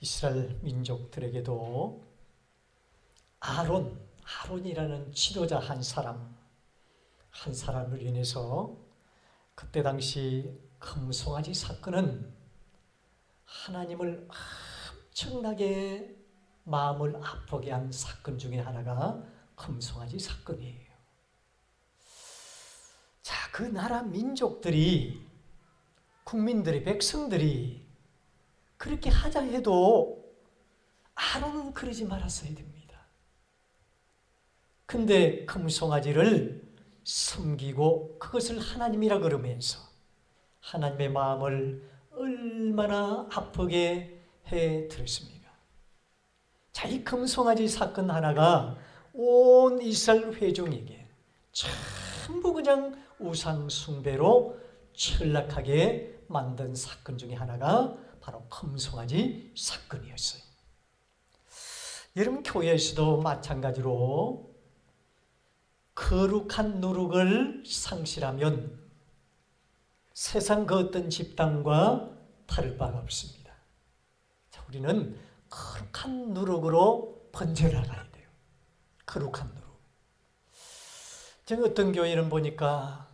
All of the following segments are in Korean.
이스라엘 민족들에게도 아론이라는 지도자 한 사람을 인해서 그때 당시 금송아지 사건은 하나님을 엄청나게 마음을 아프게 한 사건 중에 하나가 금송아지 사건이에요. 자, 그 나라 민족들이, 국민들이, 백성들이 그렇게 하자 해도 아론은 그러지 말았어야 됩니다. 근데 금송아지를 섬기고 그것을 하나님이라 그러면서 하나님의 마음을 얼마나 아프게 해드렸습니까? 자, 이 금송아지 사건 하나가 온 이스라엘 회중에게 전부 그냥 우상 숭배로 전락하게 만든 사건 중에 하나가 바로 금송아지 사건이었어요. 여러분, 교회에서도 마찬가지로 거룩한 누룩을 상실하면 세상 그 어떤 집단과 다를 바가 없습니다. 자, 우리는 거룩한 누룩으로 번져나가야 돼요. 거룩한 누룩. 제가 어떤 교회는 보니까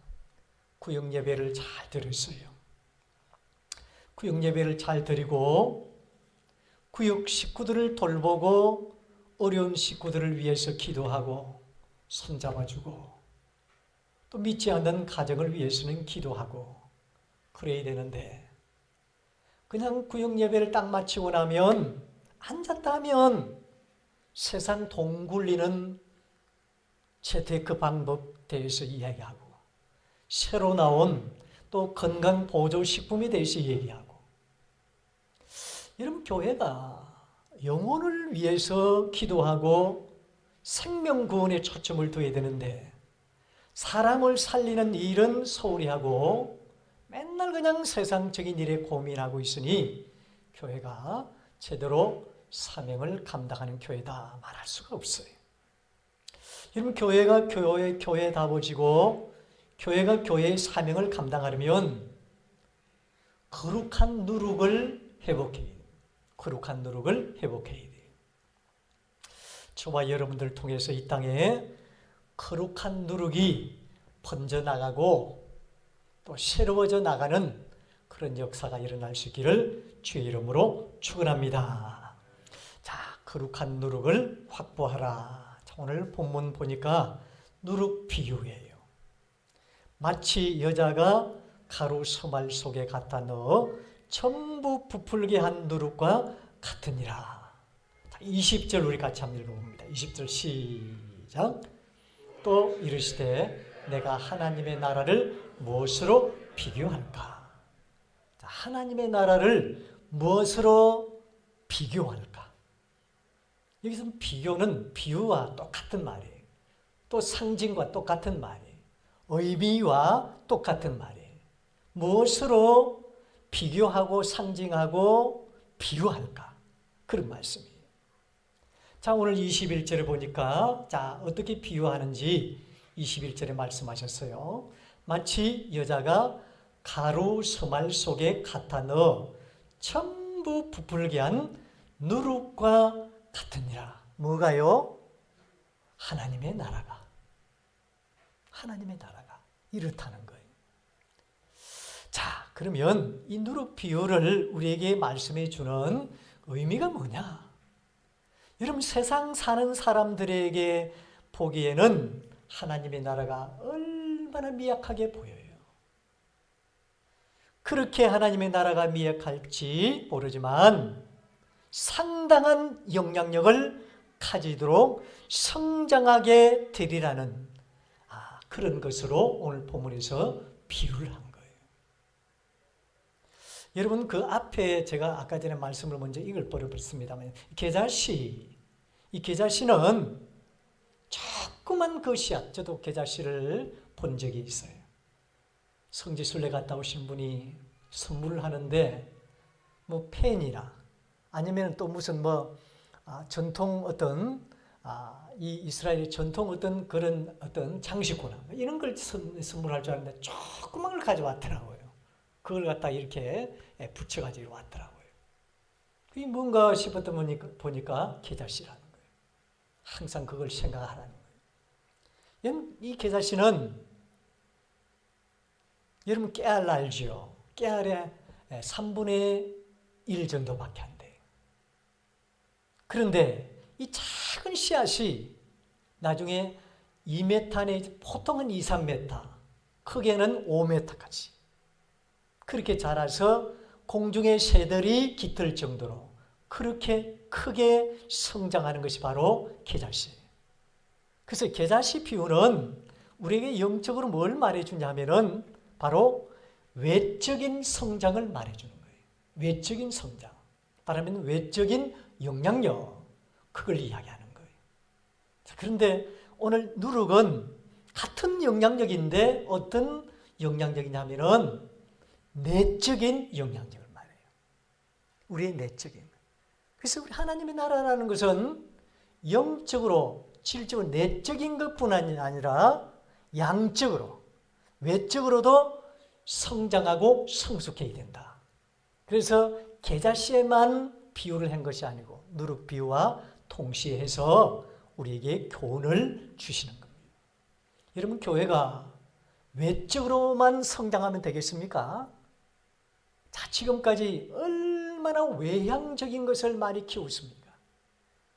구역 예배를 잘 드렸어요. 구역 예배를 잘 드리고 구역 식구들을 돌보고 어려운 식구들을 위해서 기도하고 손잡아주고 또 믿지 않는 가정을 위해서는 기도하고 그래야 되는데 그냥 구역 예배를 딱 마치고 나면 앉았다 하면 세상 돈 굴리는 재테크 방법 대해서 이야기하고 새로 나온 또 건강보조식품에 대해서 얘기하고 여러분, 교회가 영혼을 위해서 기도하고 생명구원에 초점을 둬야 되는데 사람을 살리는 일은 소홀히 하고 맨날 그냥 세상적인 일에 고민하고 있으니 교회가 제대로 사명을 감당하는 교회다 말할 수가 없어요. 여러분, 교회가 교회다워지고 교회가 교회의 사명을 감당하려면 거룩한 누룩을 회복해야 돼요. 거룩한 누룩을 회복해야 돼요. 저와 여러분들 통해서 이 땅에 거룩한 누룩이 번져나가고 또 새로워져 나가는 그런 역사가 일어날 수 있기를 주의 이름으로 축원합니다. 자, 거룩한 누룩을 확보하라. 자, 오늘 본문 보니까 누룩 비유예요. 마치 여자가 가루 서말 속에 갖다 넣어 전부 부풀게 한 누룩과 같으니라. 20절 우리 같이 한번 읽어봅니다. 20절 시작. 또 이르시되 내가 하나님의 나라를 무엇으로 비교할까? 자, 하나님의 나라를 무엇으로 비교할까? 여기서 비교는 비유와 똑같은 말이에요. 또 상징과 똑같은 말이에요. 의미와 똑같은 말이에요. 무엇으로 비교하고 상징하고 비유할까? 그런 말씀이에요. 자, 오늘 21절을 보니까 자, 어떻게 비유하는지 21절에 말씀하셨어요. 마치 여자가 가루 서말 속에 갖다 넣어 전부 부풀게 한 누룩과 같으니라. 뭐가요? 하나님의 나라가 이렇다는 거예요. 자, 그러면 이 누룩 비유를 우리에게 말씀해 주는 의미가 뭐냐? 여러분, 세상 사는 사람들에게 보기에는 하나님의 나라가 얼마나 미약하게 보여요. 그렇게 하나님의 나라가 미약할지 모르지만 상당한 영향력을 가지도록 성장하게 되리라는 그런 것으로 오늘 본문에서 비유를 한 거예요. 여러분, 그 앞에 제가 아까 전에 말씀을 먼저 읽어버렸습니다만 이 계자씨는 조그만 그 씨앗, 저도 계자씨를 본 적이 있어요. 성지순례 갔다 오신 분이 선물을 하는데 뭐 펜이나 아니면 또 무슨 전통 어떤 이 이스라엘의 전통 어떤 그런 어떤 장식구나 이런 걸 선물할 줄 알았는데 조그만 걸 가져왔더라고요. 그걸 갖다 이렇게 붙여가지고 왔더라고요. 그게 뭔가 싶었다 보니까 계자씨라는 거예요. 항상 그걸 생각하라는 거예요. 이 계자씨는 여러분 깨알 알죠? 깨알의 3분의 1 정도밖에 안 돼요. 그런데 이 작은 씨앗이 나중에 2m 내지 보통은 2, 3m, 크게는 5m까지 그렇게 자라서 공중의 새들이 깃들 정도로 그렇게 크게 성장하는 것이 바로 계자씨예요. 그래서 계자씨 비유는 우리에게 영적으로 뭘 말해주냐면은 바로 외적인 성장을 말해주는 거예요. 외적인 성장. 말하면 외적인 영향력, 그걸 이야기하는 거예요. 그런데 오늘 누룩은 같은 영향력인데 어떤 영향력이냐면은 내적인 영향력을 말해요. 우리의 내적인. 그래서 우리 하나님의 나라라는 것은 영적으로, 질적으로 내적인 것뿐 아니라 양적으로, 외적으로도 성장하고 성숙해야 된다. 그래서 계자씨에만 비유를 한 것이 아니고 누룩 비유와 동시에 해서 우리에게 교훈을 주시는 겁니다. 여러분, 교회가 외적으로만 성장하면 되겠습니까? 자, 지금까지 얼마나 외향적인 것을 많이 키웠습니까?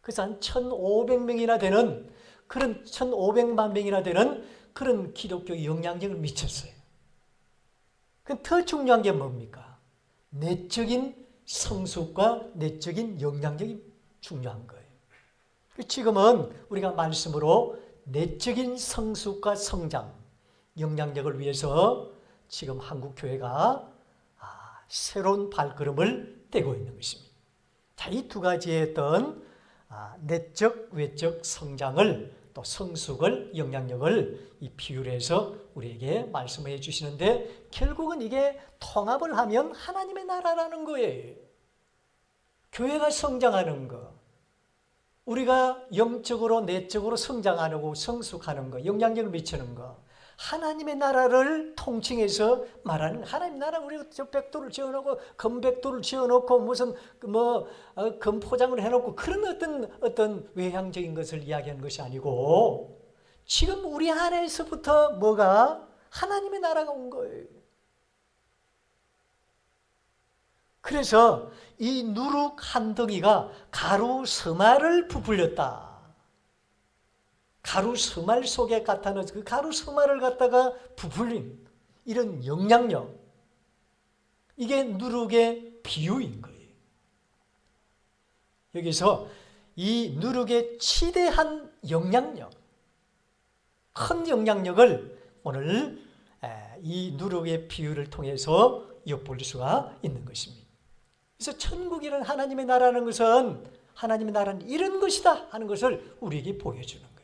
그래서 한 1,500명이나 되는, 그런 1,500만 명이나 되는 그런 기독교 영향력을 미쳤어요. 더 중요한 게 뭡니까? 내적인 성숙과 내적인 영향력이 중요한 거예요. 지금은 우리가 말씀으로 내적인 성숙과 성장, 영향력을 위해서 지금 한국교회가 새로운 발걸음을 떼고 있는 것입니다. 자, 이 두 가지의 어떤 내적, 외적 성장을 또 성숙을, 영향력을 이 비유를 해서 우리에게 말씀해 주시는데 결국은 이게 통합을 하면 하나님의 나라라는 거예요. 교회가 성장하는 거, 우리가 영적으로 내적으로 성장하고 성숙하는 거, 영향력을 미치는 거, 하나님의 나라를 통칭해서 말하는 하나님 나라. 우리가 저 벽돌을 지어놓고 금벽돌을 지어놓고 무슨 금포장을 해놓고 그런 어떤 외향적인 것을 이야기하는 것이 아니고 지금 우리 안에서부터 뭐가 하나님의 나라가 온 거예요. 그래서 이 누룩 한 덩이가 가루 서말을 부풀렸다. 가루 서말 속에 갖다 넣어서 그 가루 서말을 갖다가 부풀린 이런 영향력, 이게 누룩의 비유인 거예요. 여기서 이 누룩의 치대한 영향력, 큰 영향력을 오늘 이 누룩의 비유를 통해서 엿볼 수가 있는 것입니다. 그래서 천국이라는 하나님의 나라는 것은, 하나님의 나라는 이런 것이다 하는 것을 우리에게 보여주는 거예요.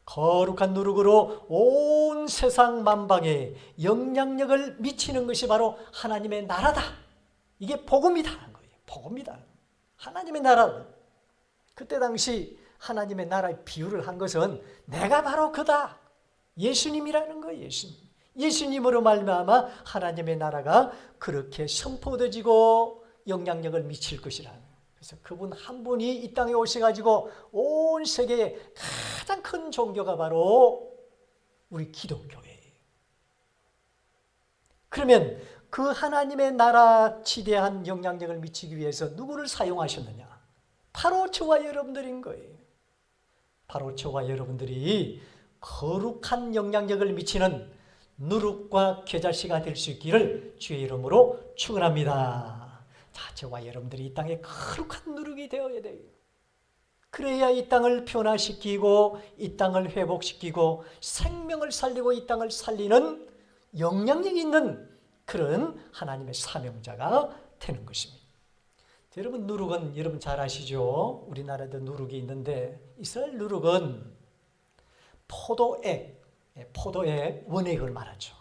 거룩한 누룩으로 온 세상 만방에 영향력을 미치는 것이 바로 하나님의 나라다. 이게 복음이다는 거예요. 복음이다. 하나님의 나라. 그때 당시 하나님의 나라의 비유를 한 것은 내가 바로 그다. 예수님이라는 거예요. 예수님. 예수님으로 말미암아 하나님의 나라가 그렇게 선포되어지고 영향력을 미칠 것이라는 거예요. 그래서 그분 한 분이 이 땅에 오셔가지고 온 세계에 가장 큰 종교가 바로 우리 기독교예요. 그러면 그 하나님의 나라 지대한 영향력을 미치기 위해서 누구를 사용하셨느냐? 바로 저와 여러분들인 거예요. 바로 저와 여러분들이 거룩한 영향력을 미치는 누룩과 계자씨가 될 수 있기를 주의 이름으로 축원합니다. 자, 저와 여러분들이 이 땅에 거룩한 누룩이 되어야 돼요. 그래야 이 땅을 변화시키고 이 땅을 회복시키고 생명을 살리고 이 땅을 살리는 영향력 있는 그런 하나님의 사명자가 되는 것입니다. 여러분, 누룩은 여러분 잘 아시죠? 우리나라에도 누룩이 있는데 이스라엘 누룩은 포도액 원액을 말하죠.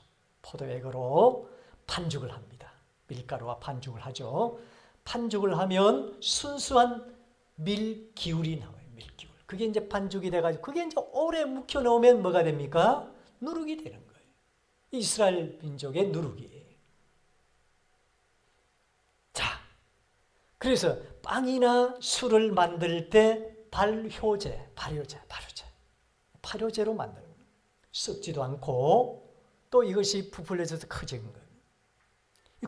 포도액으로 반죽을 합니다. 밀가루와 반죽을 하죠. 반죽을 하면 순수한 밀기울이 나와요. 밀기울. 그게 이제 반죽이 돼가지고 그게 이제 오래 묵혀 놓으면 뭐가 됩니까? 누룩이 되는 거예요. 이스라엘 민족의 누룩이에요. 자, 그래서 빵이나 술을 만들 때 발효제로 만드는 거예요. 썩지도 않고 또 이것이 부풀려져서 커지는 거예요.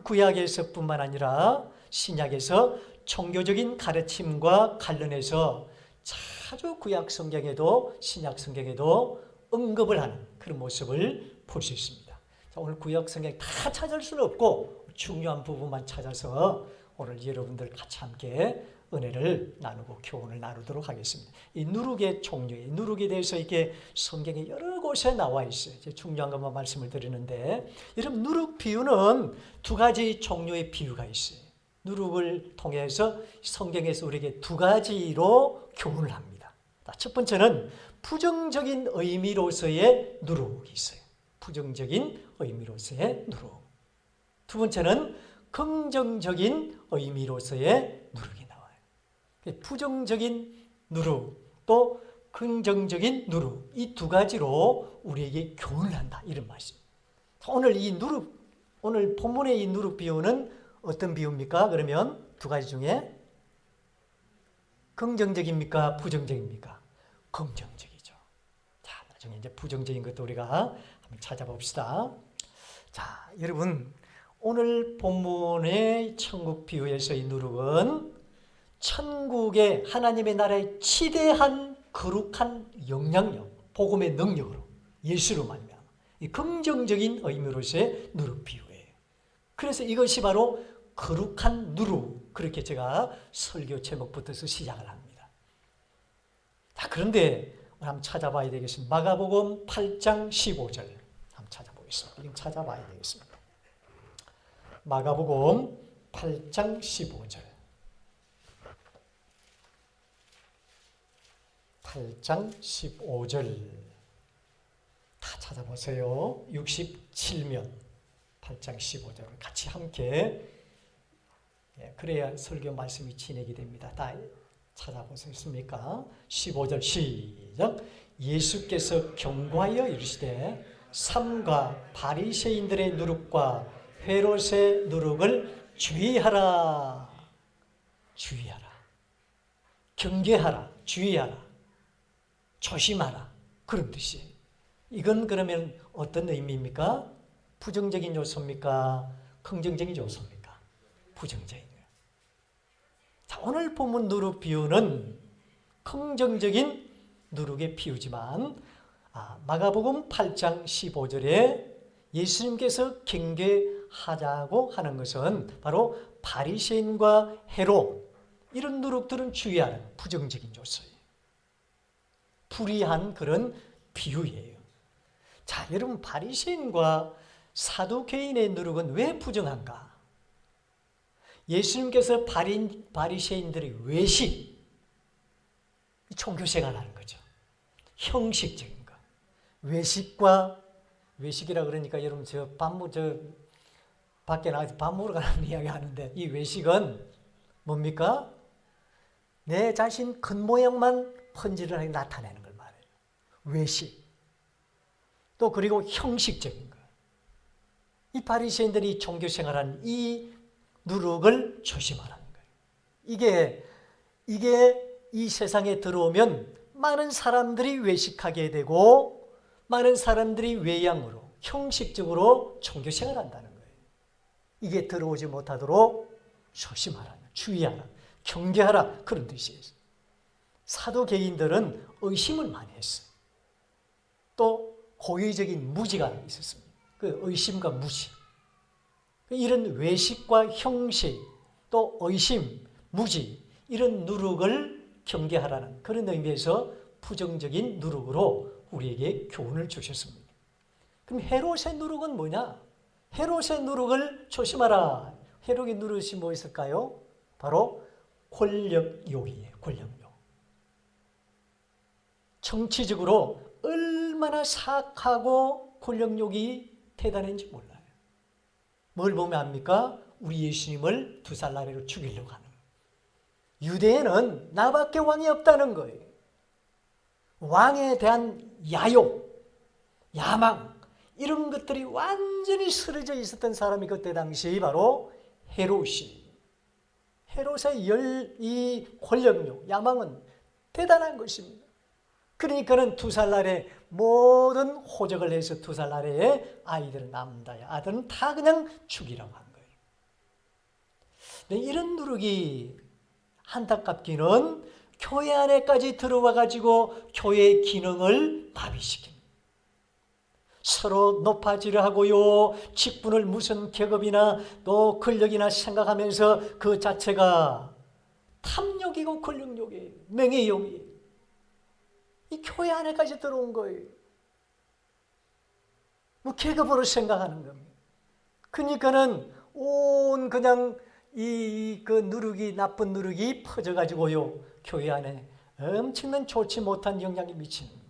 구약에서뿐만 아니라 신약에서 종교적인 가르침과 관련해서 자주 구약 성경에도 신약 성경에도 언급을 하는 그런 모습을 볼 수 있습니다. 자, 오늘 구약 성경 다 찾을 수는 없고 중요한 부분만 찾아서 오늘 여러분들 같이 함께 은혜를 나누고 교훈을 나누도록 하겠습니다. 이 누룩의 종류에 누룩에 대해서 이렇게 성경에 여러 곳에 나와 있어요. 이제 중요한 것만 말씀을 드리는데, 여러분 누룩 비유는 두 가지 종류의 비유가 있어요. 누룩을 통해서 성경에서 우리에게 두 가지로 교훈을 합니다. 첫 번째는 부정적인 의미로서의 누룩이 있어요. 부정적인 의미로서의 누룩. 두 번째는 긍정적인 의미로서의 누룩이 나와요. 부정적인 누룩 또 긍정적인 누룩, 이 두 가지로 우리에게 교훈을 한다, 이런 말씀입니다. 오늘 본문의 이 누룩 비유는 어떤 비유입니까? 그러면 두 가지 중에 긍정적입니까? 부정적입니까? 긍정적이죠. 자, 나중에 이제 부정적인 것도 우리가 한번 찾아봅시다. 자, 여러분, 오늘 본문의 천국 비유에서의 누룩은 천국의 하나님의 나라의 치대한 거룩한 영향력, 복음의 능력으로 예수로 말미암아 이 긍정적인 의미로서의 누룩 비유예요. 그래서 이것이 바로 거룩한 누룩, 그렇게 제가 설교 제목부터 시작을 합니다. 자, 그런데 한번 찾아봐야 되겠습니다. 마가복음 8장 15절 한번 찾아보겠습니다. 이건 찾아봐야 되겠습니다. 마가복음 8장 15절. 8장 15절 다 찾아보세요. 67면 8장 15절을 같이 함께, 그래야 설교 말씀이 진행이 됩니다. 다 찾아보셨습니까? 15절 시작. 예수께서 경고하여 이르시되 삼가 바리새인들의 누룩과 헤롯의 누룩을 주의하라. 주의하라. 경계하라. 주의하라. 조심하라. 그런 뜻이에요. 이건 그러면 어떤 의미입니까? 부정적인 요소입니까? 긍정적인 요소입니까? 부정적인 거예요. 자, 오늘 본문 누룩 비유는 긍정적인 누룩의 비유지만 마가복음 8장 15절에 예수님께서 경계하자고 하는 것은 바로 바리새인과 헤롯, 이런 누룩들은 주의하는 부정적인 요소예요. 불의한 그런 비유예요. 자, 여러분, 바리새인과 사두개인의 누룩은 왜 부정한가? 예수님께서 바리새인들의 외식, 종교생활을 하는 거죠. 형식적인 거. 외식이라 그러니까 여러분 밖에 나가서 밥 먹으러 가는 이야기 하는데, 이 외식은 뭡니까? 내 자신 겉모양만 번지르르하게 나타내는 걸 말해요. 외식. 또 그리고 형식적인 거. 이 바리새인들이 종교생활하는 이 누룩을 조심하라는 거예요. 이게 이 세상에 들어오면 많은 사람들이 외식하게 되고 많은 사람들이 외양으로 형식적으로 종교생활한다는 거예요. 이게 들어오지 못하도록 조심하라, 주의하라, 경계하라, 그런 뜻이에요. 사두개인들은 의심을 많이 했어요. 또 고의적인 무지가 있었습니다. 그 의심과 무지. 이런 외식과 형식, 또 의심, 무지, 이런 누룩을 경계하라는 그런 의미에서 부정적인 누룩으로 우리에게 교훈을 주셨습니다. 그럼 헤롯의 누룩은 뭐냐? 헤롯의 누룩을 조심하라. 헤롯의 누룩이 뭐 있을까요? 바로 권력욕이에요. 권력욕. 정치적으로 얼마나 사악하고 권력욕이 대단한지 몰라요. 뭘 보면 압니까? 우리 예수님을 두 살 나리로 죽이려고 하는 거예요. 유대에는 나밖에 왕이 없다는 거예요. 왕에 대한 야욕, 야망, 이런 것들이 완전히 쓰러져 있었던 사람이 그때 당시 바로 헤롯이 헤롯의 이 권력욕, 야망은 대단한 것입니다. 그러니까는 2살 아래 모든 호적을 해서 2살 아래에 아이들은 남자야, 아들은 다 그냥 죽이라고 한 거예요. 근데 이런 누룩이 안타깝기는 교회 안에까지 들어와 가지고 교회의 기능을 마비시킵니다. 서로 높아지려 하고요, 직분을 무슨 계급이나 또 권력이나 생각하면서 그 자체가 탐욕이고 권력욕이에요. 명예욕이에요. 이 교회 안에까지 들어온 거예요. 뭐 계급으로 생각하는 겁니다. 그러니까는 온 그냥 그 누룩이, 나쁜 누룩이 퍼져가지고요, 교회 안에 엄청난 좋지 못한 영향이 미칩니다.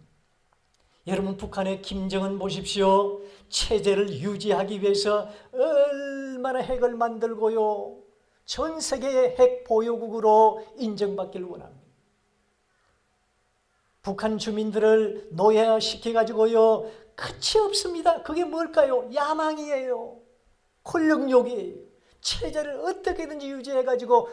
여러분, 북한의 김정은 보십시오. 체제를 유지하기 위해서 얼마나 핵을 만들고요, 전 세계의 핵 보유국으로 인정받기를 원합니다. 북한 주민들을 노예화시켜가지고요, 끝이 없습니다. 그게 뭘까요? 야망이에요. 권력욕이에요. 체제를 어떻게든지 유지해가지고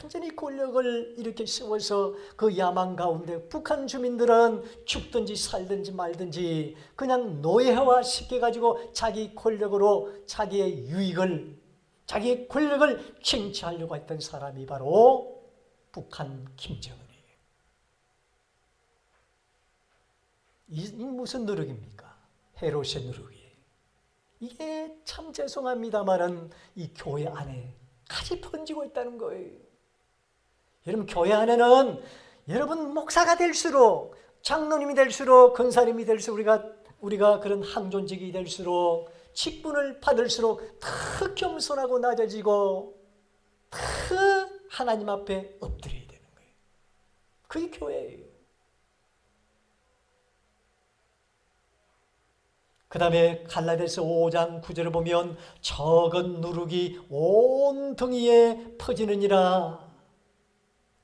완전히 권력을 이렇게 세워서 그 야망 가운데 북한 주민들은 죽든지 살든지 말든지 그냥 노예화 시켜가지고 자기 권력으로 자기의 유익을, 자기의 권력을 쟁취하려고 했던 사람이 바로 북한 김정은이에요. 이 무슨 누룩입니까? 헤롯의 누룩이에요. 이게 참 죄송합니다만은 이 교회 안에까지 번지고 있다는 거예요. 여러분, 교회 안에는 여러분 목사가 될수록, 장로님이 될수록, 권사님이 될수록, 우리가 그런 항존직이 될수록, 직분을 받을수록 더 겸손하고 낮아지고 더 하나님 앞에 엎드려야 되는 거예요. 그게 교회예요. 그 다음에 갈라디아서 5장 9절을 보면 적은 누룩이 온 등이에 퍼지느니라.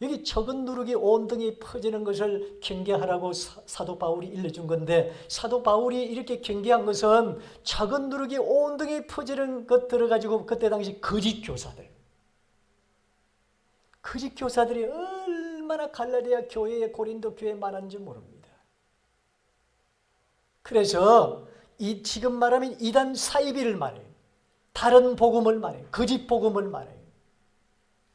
여기 적은 누룩이 온 등에 퍼지는 것을 경계하라고 사도 바울이 일러준 건데, 사도 바울이 이렇게 경계한 것은 적은 누룩이 온 등에 퍼지는 것들을 가지고 그때 당시 거짓 교사들이 얼마나 갈라디아 교회에, 고린도 교회에 많은지 모릅니다. 그래서 지금 말하면 이단 사이비를 말해요. 다른 복음을 말해요. 거짓 복음을 말해요.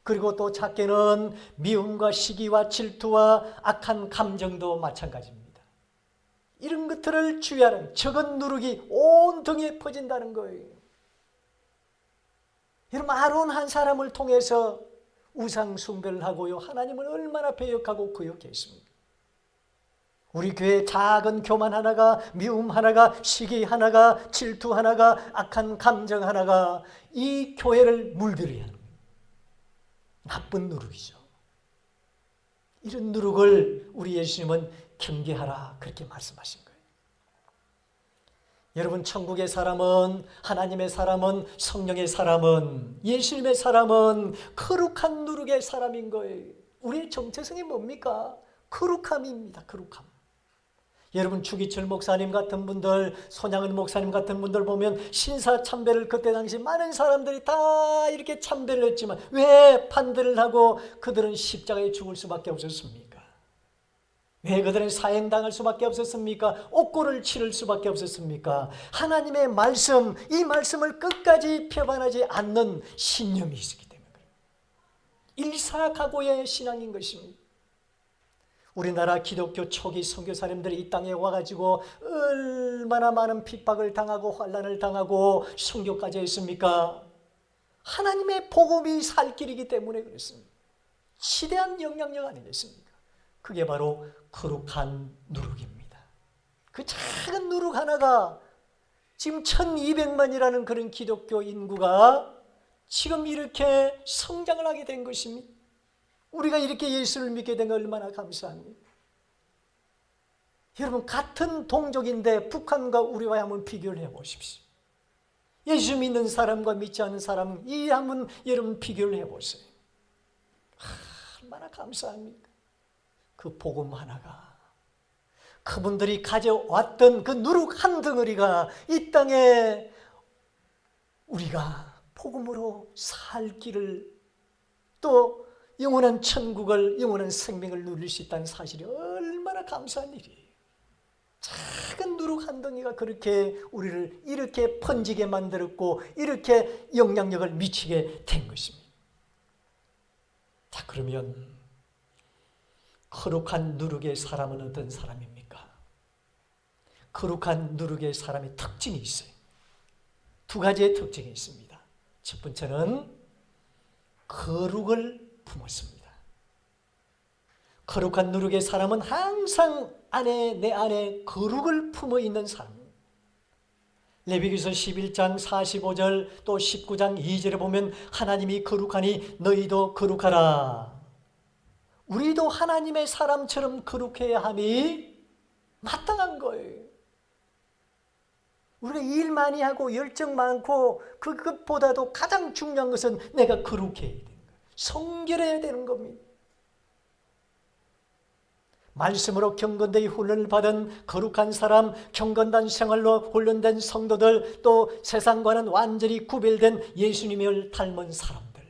그리고 또 작게는 미움과 시기와 질투와 악한 감정도 마찬가지입니다. 이런 것들을 주의하는, 적은 누룩이 온 등에 퍼진다는 거예요. 여러분, 아론 한 사람을 통해서 우상 숭배를 하고요, 하나님을 얼마나 배역하고 거역했습니까? 우리 교회 작은 교만 하나가, 미움 하나가, 시기 하나가, 질투 하나가, 악한 감정 하나가 이 교회를 물들여야 하는 거예요. 나쁜 누룩이죠. 이런 누룩을 우리 예수님은 경계하라, 그렇게 말씀하신 거예요. 여러분, 천국의 사람은, 하나님의 사람은, 성령의 사람은, 예수님의 사람은 거룩한 누룩의 사람인 거예요. 우리의 정체성이 뭡니까? 거룩함입니다. 거룩함. 여러분, 주기철 목사님 같은 분들, 손양은 목사님 같은 분들 보면 신사참배를 그때 당시 많은 사람들이 다 이렇게 참배를 했지만 왜 판들을 하고 그들은 십자가에 죽을 수밖에 없었습니까? 왜 그들은 사형당할 수밖에 없었습니까? 옥고를 치를 수밖에 없었습니까? 하나님의 말씀, 이 말씀을 끝까지 표반하지 않는 신념이 있었기 때문에 그래요. 일사각오의 신앙인 것입니다. 우리나라 기독교 초기 선교사님들이 이 땅에 와가지고 얼마나 많은 핍박을 당하고 환난을 당하고 선교까지 했습니까? 하나님의 복음이 살 길이기 때문에 그렇습니다. 시대한 영향력 아니겠습니까? 그게 바로 거룩한 누룩입니다. 그 작은 누룩 하나가 지금 1200만이라는 그런 기독교 인구가 지금 이렇게 성장을 하게 된 것입니다. 우리가 이렇게 예수를 믿게 된 거 얼마나 감사합니까? 여러분, 같은 동족인데 북한과 우리와 한번 비교를 해보십시오. 예수 믿는 사람과 믿지 않는 사람, 이 한번 여러분 비교를 해보세요. 얼마나 감사합니까? 그 복음 하나가, 그분들이 가져왔던 그 누룩 한 덩어리가 이 땅에 우리가 복음으로 살 길을, 또 영원한 천국을, 영원한 생명을 누릴 수 있다는 사실이 얼마나 감사한 일이에요. 작은 누룩 한 덩이가 그렇게 우리를 이렇게 번지게 만들었고 이렇게 영향력을 미치게 된 것입니다. 자, 그러면 거룩한 누룩의 사람은 어떤 사람입니까? 거룩한 누룩의 사람의 특징이 있어요. 두 가지의 특징이 있습니다. 첫 번째는 거룩을 품었습니다. 거룩한 누룩의 사람은 항상 내 안에 거룩을 품어 있는 사람입니다. 레위기서 11장 45절 또 19장 2절에 보면 하나님이 거룩하니 너희도 거룩하라. 우리도 하나님의 사람처럼 거룩해야 함이 마땅한 거예요. 우리가 일 많이 하고 열정 많고 그것보다도 가장 중요한 것은 내가 거룩해야 되는 거예요. 성결해야 되는 겁니다. 말씀으로 경건되이 훈련을 받은 거룩한 사람, 경건단 생활로 훈련된 성도들, 또 세상과는 완전히 구별된 예수님을 닮은 사람들,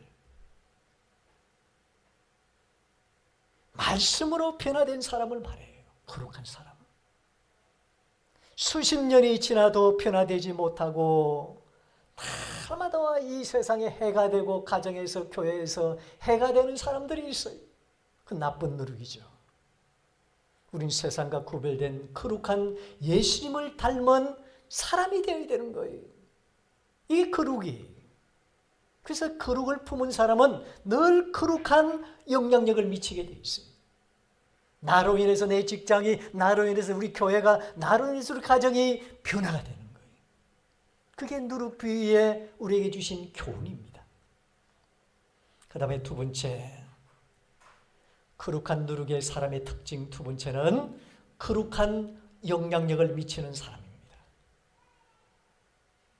말씀으로 변화된 사람을 말해요. 거룩한 사람. 수십 년이 지나도 변화되지 못하고 날마다 이 세상에 해가 되고 가정에서 교회에서 해가 되는 사람들이 있어요. 그 나쁜 누룩이죠. 우린 세상과 구별된 거룩한 예수님을 닮은 사람이 되어야 되는 거예요. 이 거룩이. 그래서 거룩을 품은 사람은 늘 거룩한 영향력을 미치게 되어 있습니다. 나로 인해서 내 직장이, 나로 인해서 우리 교회가, 나로 인해서 우리 가정이 변화가 되는 거예요. 그게 누룩 비유에 우리에게 주신 교훈입니다. 그 다음에 두 번째, 거룩한 누룩의 사람의 특징 두 번째는 거룩한 영향력을 미치는 사람입니다.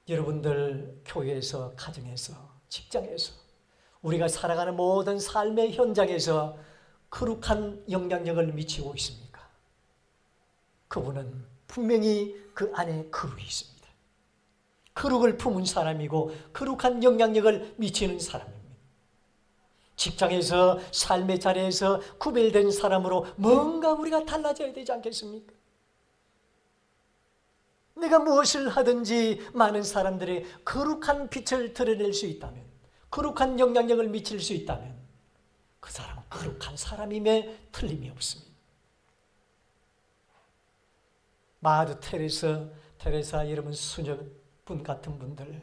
여러분들 교회에서, 가정에서, 직장에서, 우리가 살아가는 모든 삶의 현장에서 거룩한 영향력을 미치고 있습니까? 그분은 분명히 그 안에 거룩이 있습니다. 거룩을 품은 사람이고 거룩한 영향력을 미치는 사람입니다. 직장에서, 삶의 자리에서 구별된 사람으로 뭔가 우리가 달라져야 되지 않겠습니까? 내가 무엇을 하든지 많은 사람들이 거룩한 빛을 드러낼 수 있다면, 거룩한 영향력을 미칠 수 있다면 그 사람은 거룩한 사람임에 틀림이 없습니다. 마더 테레사 여러분 수녀분 같은 분들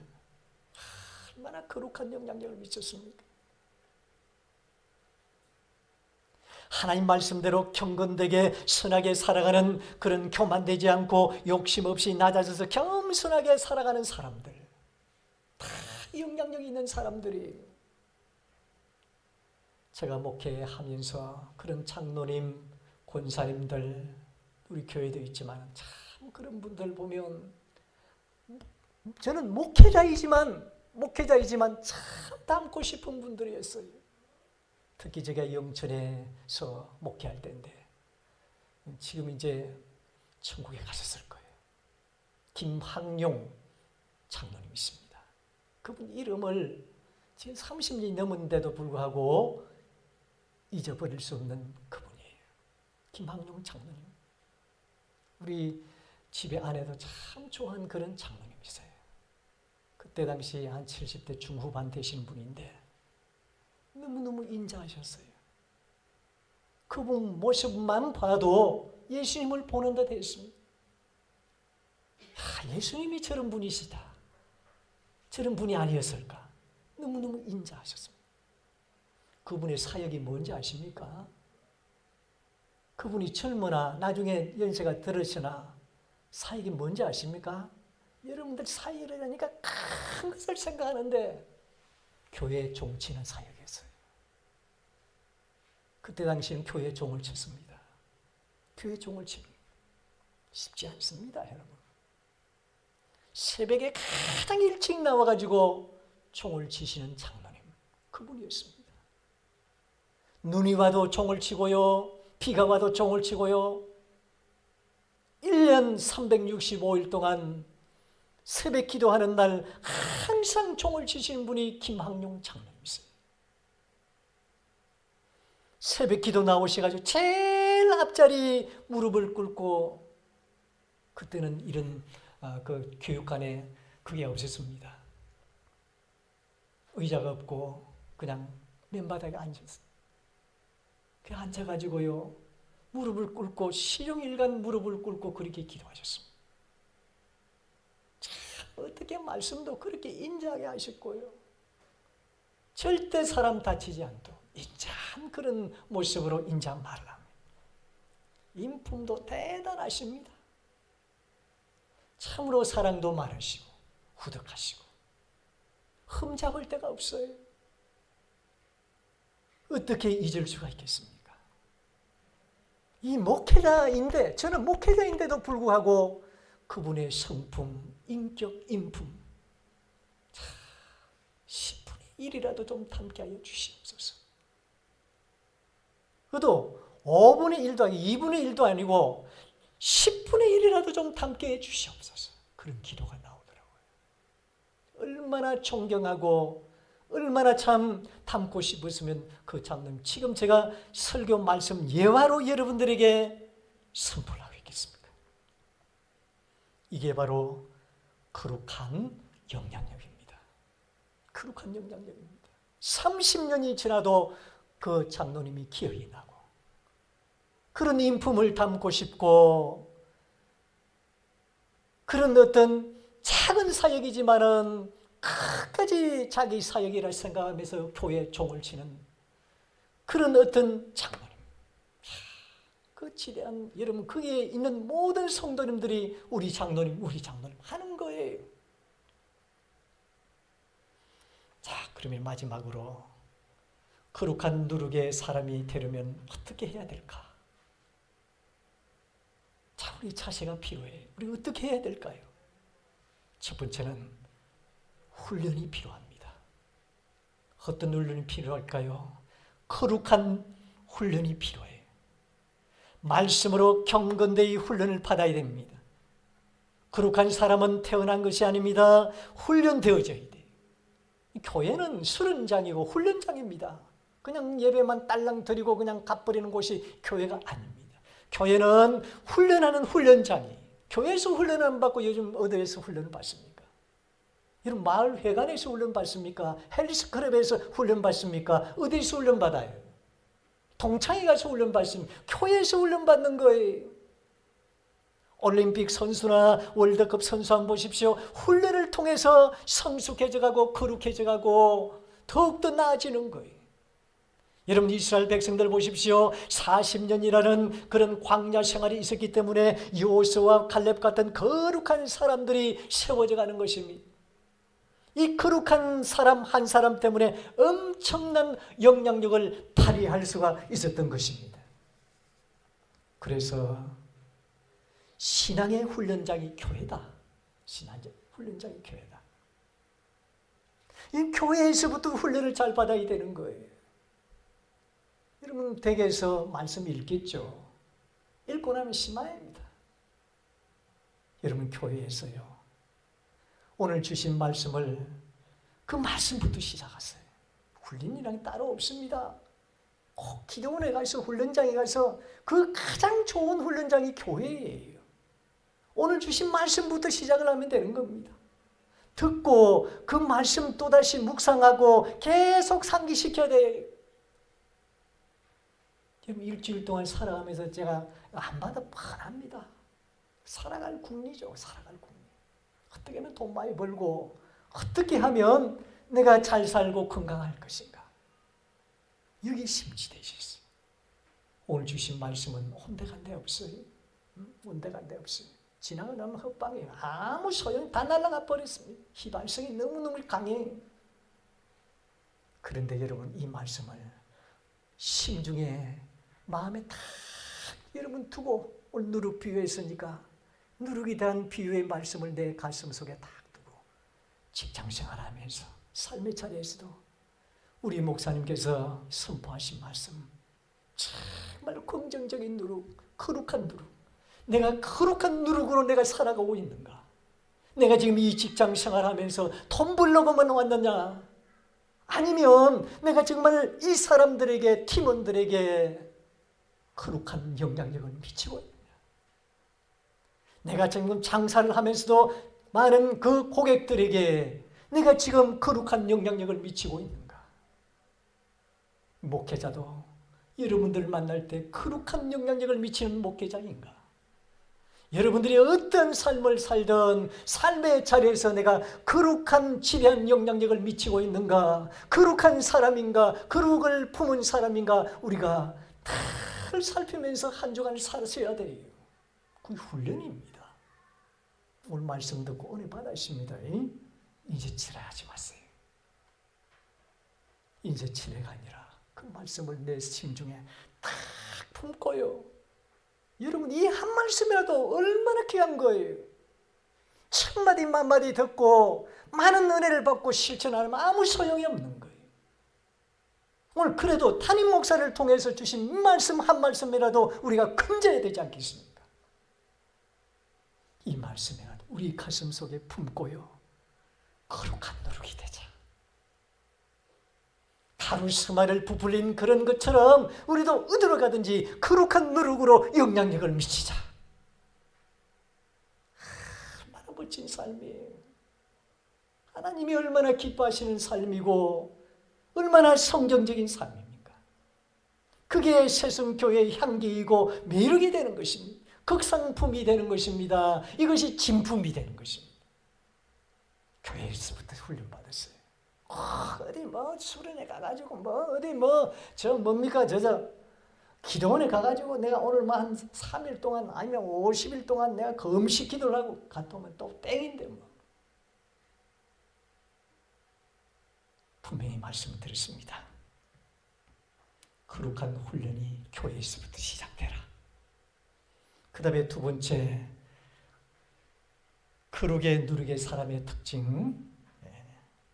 얼마나 거룩한 영향력을 미쳤습니까? 하나님 말씀대로 경건되게 선하게 살아가는 그런 교만되지 않고 욕심 없이 낮아져서 겸손하게 살아가는 사람들, 다 영향력이 있는 사람들이. 제가 목회하면서 그런 장로님, 권사님들, 우리 교회도 있지만 참 그런 분들 보면 저는 목회자이지만 참 닮고 싶은 분들이었어요. 특히 제가 영천에서 목회할 때인데 지금 이제 천국에 가셨을 거예요. 김학용 장로님 있습니다. 그분 이름을 지금 30년이 넘었는데도 불구하고 잊어버릴 수 없는 그분이에요. 김학용 장로님. 우리 집에 아내도 참 좋아하는 그런 장로님이세요. 그때 당시 한 70대 중후반 되신 분인데 너무너무 인자하셨어요. 그분 모습만 봐도 예수님을 보는 듯 했습니다. 예수님이 저런 분이시다. 저런 분이 아니었을까. 너무너무 인자하셨습니다. 그분의 사역이 뭔지 아십니까? 그분이 젊으나 나중에 연세가 들으시나 사역이 뭔지 아십니까? 여러분들 사역을 하니까 큰 것을 생각하는데 교회에 종치는 사역이었어요. 그때 당시에는 교회에 종을 쳤습니다. 교회에 종을 치는 쉽지 않습니다, 여러분. 새벽에 가장 일찍 나와가지고 종을 치시는 장로님, 그분이었습니다. 눈이 와도 종을 치고요, 비가 와도 종을 치고요, 1년 365일 동안 새벽 기도하는 날 항상 종을 치시는 분이 김학용 장로님이세요. 새벽 기도 나오셔가지고 제일 앞자리 무릎을 꿇고, 그때는 이런 그 교육관에 그게 없었습니다. 의자가 없고 그냥 맨바닥에 앉았어요. 그 앉아가지고요, 무릎을 꿇고 시종일관 무릎을 꿇고 그렇게 기도하셨습니다. 참 어떻게 말씀도 그렇게 인자하게 하셨고요, 절대 사람 다치지 않도록 인자한 그런 모습으로 인자 말을 합니다. 인품도 대단하십니다. 참으로 사랑도 많으시고 후덕하시고 흠잡을 데가 없어요. 어떻게 잊을 수가 있겠습니까? 이 목회자인데, 저는 목회자인데도 불구하고 그분의 성품, 인격, 인품 10분의 1이라도 좀 담게 하여 주시옵소서. 그래도 5분의 1도 아니고 2분의 1도 아니고 10분의 1이라도 좀 담게 해 주시옵소서. 그런 기도가 나오더라고요. 얼마나 존경하고 얼마나 참 담고 싶으면 그 장로님, 지금 제가 설교 말씀 예화로 여러분들에게 선포하고 있겠습니까? 이게 바로 거룩한 영향력입니다. 거룩한 영향력입니다. 30년이 지나도 그 장로님이 기억이 나고, 그런 인품을 담고 싶고, 그런 어떤 작은 사역이지만은 끝까지 자기 사역이라 생각하면서 교회 종을 치는 그런 어떤 장로님, 그 지대한, 여러분 거기에 있는 모든 성도님들이 우리 장로님 하는 거예요. 자, 그러면 마지막으로 거룩한 누룩의 사람이 되려면 어떻게 해야 될까? 자, 우리 자세가 필요해. 우리 어떻게 해야 될까요? 첫 번째는 훈련이 필요합니다. 어떤 훈련이 필요할까요? 거룩한 훈련이 필요해요. 말씀으로 경건되이 훈련을 받아야 됩니다. 거룩한 사람은 태어난 것이 아닙니다. 훈련되어져야 돼요. 교회는 수련장이고 훈련장입니다. 그냥 예배만 딸랑 드리고 그냥 갚버리는 곳이 교회가 아닙니다. 교회는 훈련하는 훈련장이에요. 교회에서 훈련을 안 받고 요즘 어디에서 훈련을 받습니까? 여러분, 마을 회관에서 훈련 받습니까? 헬스클럽에서 훈련 받습니까? 어디서 훈련 받아요? 동창회 가서 훈련 받습니까? 교회에서 훈련 받는 거예요. 올림픽 선수나 월드컵 선수 한번 보십시오. 훈련을 통해서 성숙해져가고 거룩해져가고 더욱더 나아지는 거예요. 여러분, 이스라엘 백성들 보십시오. 40년이라는 그런 광야 생활이 있었기 때문에 여호수아와 갈렙 같은 거룩한 사람들이 세워져 가는 것입니다. 이 거룩한 사람 한 사람 때문에 엄청난 영향력을 발휘할 수가 있었던 것입니다. 그래서 신앙의 훈련장이 교회다. 신앙의 훈련장이 교회다. 이 교회에서부터 훈련을 잘 받아야 되는 거예요. 여러분, 댁에서 말씀 읽겠죠. 읽고 나면 심화입니다. 여러분, 교회에서요, 오늘 주신 말씀을 그 말씀부터 시작하세요. 훈련이란 따로 없습니다. 꼭 기도원에 가서 훈련장에 가서 그 가장 좋은 훈련장이 교회예요. 오늘 주신 말씀부터 시작을 하면 되는 겁니다. 듣고 그 말씀 또다시 묵상하고 계속 상기시켜야 돼요. 일주일 동안 살아가면서 제가 한마다 뻔합니다. 살아갈 궁리죠. 살아갈 궁리. 어떻게 하면 돈 많이 벌고 어떻게 하면 내가 잘 살고 건강할 것인가. 여기 심취되셨어요. 오늘 주신 말씀은 온데간데 없어요. 온데간데 없어요. 지나가면 헛방이에요. 아무 소용 다 날아가 버렸습니다. 희발성이 너무너무 강해요. 그런데 여러분, 이 말씀을 심중에 마음에 딱 여러분 두고, 오늘 누룩 비유했으니까 누룩에 대한 비유의 말씀을 내 가슴 속에 딱 두고 직장생활하면서 삶의 자리에서도 우리 목사님께서 선포하신 말씀, 정말 긍정적인 누룩, 거룩한 누룩, 내가 거룩한 누룩으로 내가 살아가고 있는가? 내가 지금 이 직장 생활하면서 돈 벌려고만 왔느냐? 아니면 내가 정말 이 사람들에게, 팀원들에게 거룩한 영향력을 미치고 있느냐? 내가 지금 장사를 하면서도 많은 그 고객들에게 내가 지금 거룩한 영향력을 미치고 있는가? 목회자도 여러분들을 만날 때 거룩한 영향력을 미치는 목회자인가? 여러분들이 어떤 삶을 살든 삶의 자리에서 내가 거룩한 지대한 영향력을 미치고 있는가? 거룩한 사람인가? 거룩을 품은 사람인가? 우리가 다 살피면서 한 주간을 살아야 돼요. 그게 훈련입니다. 오늘 말씀 듣고 은혜 받으십니다. 인색질하지 마세요. 인색질해가 아니라 그 말씀을 내 심중에 탁 품고요. 여러분, 이 한 말씀이라도 얼마나 귀한 거예요. 천마디 만마디 듣고 많은 은혜를 받고 실천 안 하면 아무 소용이 없는 거예요. 오늘 그래도 담임 목사를 통해서 주신 말씀 한 말씀이라도 우리가 건져야 되지 않겠습니까? 이 말씀이라도 우리 가슴 속에 품고요. 거룩한 노력이 되자. 하루 수만을 부풀린 그런 것처럼 우리도 어디로 가든지 거룩한 노력으로 영향력을 미치자. 얼마나 멋진 삶이에요. 하나님이 얼마나 기뻐하시는 삶이고 얼마나 성경적인 삶입니까? 그게 새순교회의 향기이고 매력이 되는 것입니다. 극상품이 되는 것입니다. 이것이 진품이 되는 것입니다. 교회에서부터 훈련받았어요. 어디 뭐 수련회 가가지고 뭐 어디 뭐 저 뭡니까 저 기도원에 가가지고 내가 오늘 뭐 한 3일 동안 아니면 50일 동안 내가 금식 기도를 하고 갔다 오면 또 땡인데 뭐. 분명히 말씀을 드렸습니다. 거룩한 훈련이 교회에서부터 시작되라. 그 다음에 두 번째, 거룩의 누룩의 사람의 특징.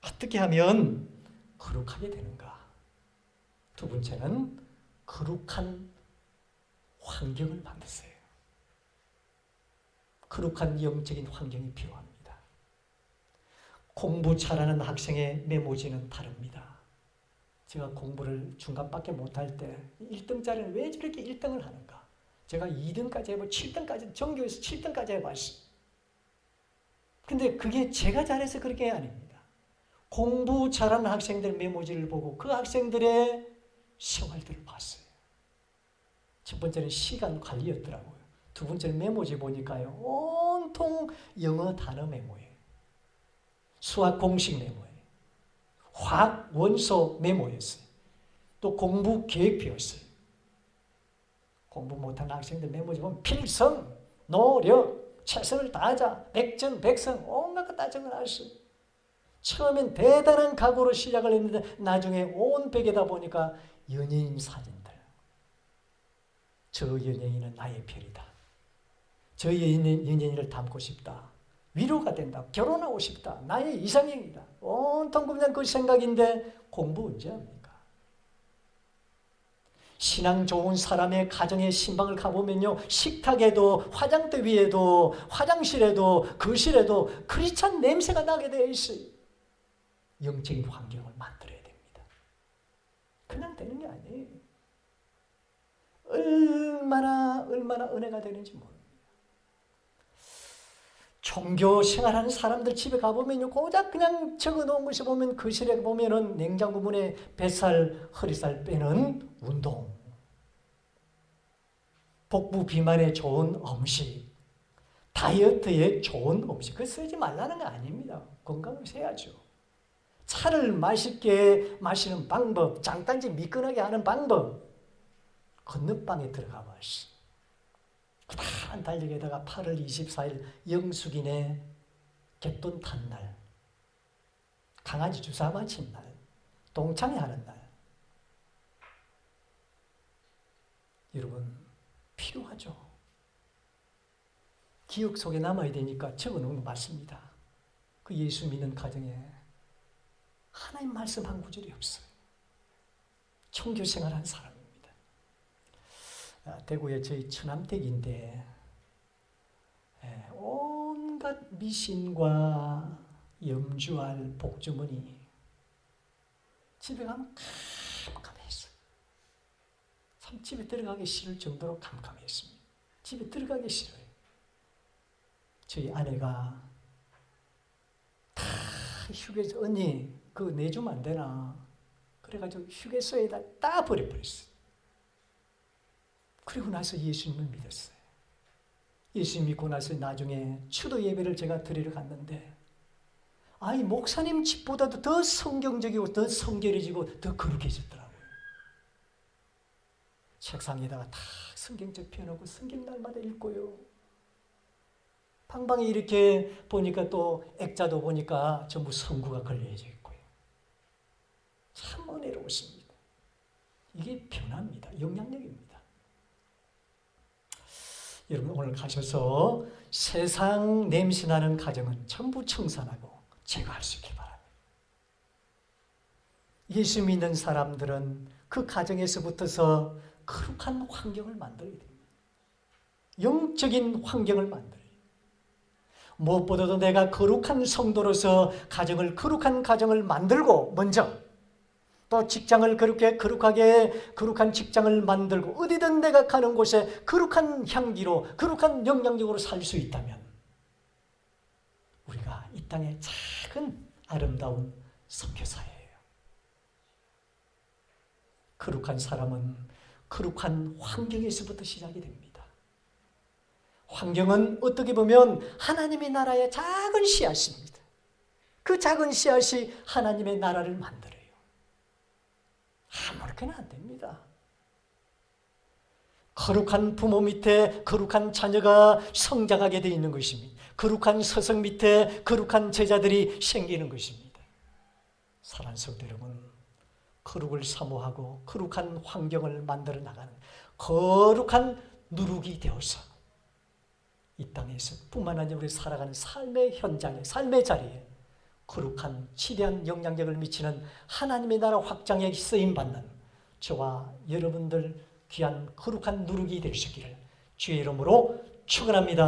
어떻게 하면 거룩하게 되는가? 두 번째는 거룩한 환경을 만드세요. 거룩한 영적인 환경이 필요합니다. 공부 잘하는 학생의 메모지는 다릅니다. 제가 공부를 중간밖에 못할 때 1등짜리는 왜 저렇게 1등을 하는가? 제가 2등까지 해보고 7등까지, 전교에서 7등까지 해봤어요. 근데 그게 제가 잘해서 그런 게 아닙니다. 공부 잘하는 학생들 메모지를 보고 그 학생들의 생활들을 봤어요. 첫 번째는 시간 관리였더라고요. 두 번째는 메모지 보니까요, 온통 영어 단어 메모예요. 수학 공식 메모예요. 화학 원소 메모였어요. 또 공부 계획표였어요. 공부 못하는 학생들 메모지 보면 필성, 노력, 최선을 다하자, 백전백승 온갖 거 다 적어놨어요. 처음엔 대단한 각오로 시작을 했는데 나중에 온 벽에다 보니까 연예인 사진들. 저 연예인은 나의 별이다. 저 연예인을 닮고 싶다. 위로가 된다. 결혼하고 싶다. 나의 이상형이다. 온통 그냥 그 생각인데 공부 언제 합니까? 신앙 좋은 사람의 가정의 신방을 가보면요, 식탁에도 화장대 위에도 화장실에도 거실에도 크리스찬 냄새가 나게 되어 있어요. 영적인 환경을 만들어야 됩니다. 그냥 되는 게 아니에요. 얼마나 은혜가 되는지 모릅니다. 종교 생활하는 사람들 집에 가보면요, 고작 그냥 적어놓은 것이 보면 거실에 보면은 냉장고 문에 뱃살, 허리살 빼는 운동, 복부 비만에 좋은 음식, 다이어트에 좋은 음식, 그거 쓰지 말라는 거 아닙니다. 건강을 세야죠. 차를 맛있게 마시는 방법, 장단지 미끈하게 하는 방법, 건너방에 들어가 봐시. 그다란 달력에다가 8월 24일 영숙이네 갯돈 탄 날, 강아지 주사 맞힌 날, 동창회 하는 날. 여러분, 필요하죠. 기억 속에 남아야 되니까 적어놓은 거 맞습니다. 그 예수 믿는 가정에 하나님 말씀 한 구절이 없어요. 청교 생활한 사람입니다. 대구에 저희 처남댁인데 온갖 미신과 염주알 복주머니 집에 가면 캄캄했어요. 참 집에 들어가기 싫을 정도로 캄캄했습니다. 집에 들어가기 싫어요. 저희 아내가 다 휴게소 언니 그거 내주면 안 되나 그래가지고 휴게소에다 다 버려버렸어요. 그리고 나서 예수님을 믿었어요. 예수 믿고 나서 나중에 추도 예배를 제가 드리러 갔는데 아니 목사님 집보다도 더 성경적이고 더 성결해지고 더 거룩해졌더라고요. 책상에다가 다 성경책 펴놓고 성경 날마다 읽고요. 방방에 이렇게 보니까 또 액자도 보니까 전부 성구가 걸려져 있고요. 참 은혜로웠습니다. 이게 변화입니다. 영향력입니다. 여러분 오늘 가셔서 세상 냄새나는 가정은 전부 청산하고 제거할 수 있길 바랍니다. 예수 믿는 사람들은 그 가정에서부터서 거룩한 환경을 만들어야 됩니다. 영적인 환경을 만들어요. 무엇보다도 내가 거룩한 성도로서 거룩한 가정을 만들고 먼저 또 직장을 거룩하게 거룩한 직장을 만들고 어디든 내가 가는 곳에 거룩한 향기로 거룩한 영향력으로 살 수 있다면 우리가 이 땅의 작은 아름다운 선교사예요. 거룩한 사람은 거룩한 환경에서부터 시작이 됩니다. 환경은 어떻게 보면 하나님의 나라의 작은 씨앗입니다. 그 작은 씨앗이 하나님의 나라를 만들어요. 아무렇게나 안 됩니다. 거룩한 부모 밑에 거룩한 자녀가 성장하게 되어 있는 것입니다. 거룩한 서성 밑에 거룩한 제자들이 생기는 것입니다. 사랑하는 성도 여러분, 거룩을 사모하고 거룩한 환경을 만들어 나가는 거룩한 누룩이 되어서 이 땅에서 뿐만 아니라 우리 살아가는 삶의 현장에, 삶의 자리에 거룩한 지대한 영향력을 미치는 하나님의 나라 확장에 쓰임받는 저와 여러분들 귀한 거룩한 누룩이 되시기를 주의 이름으로 축원합니다.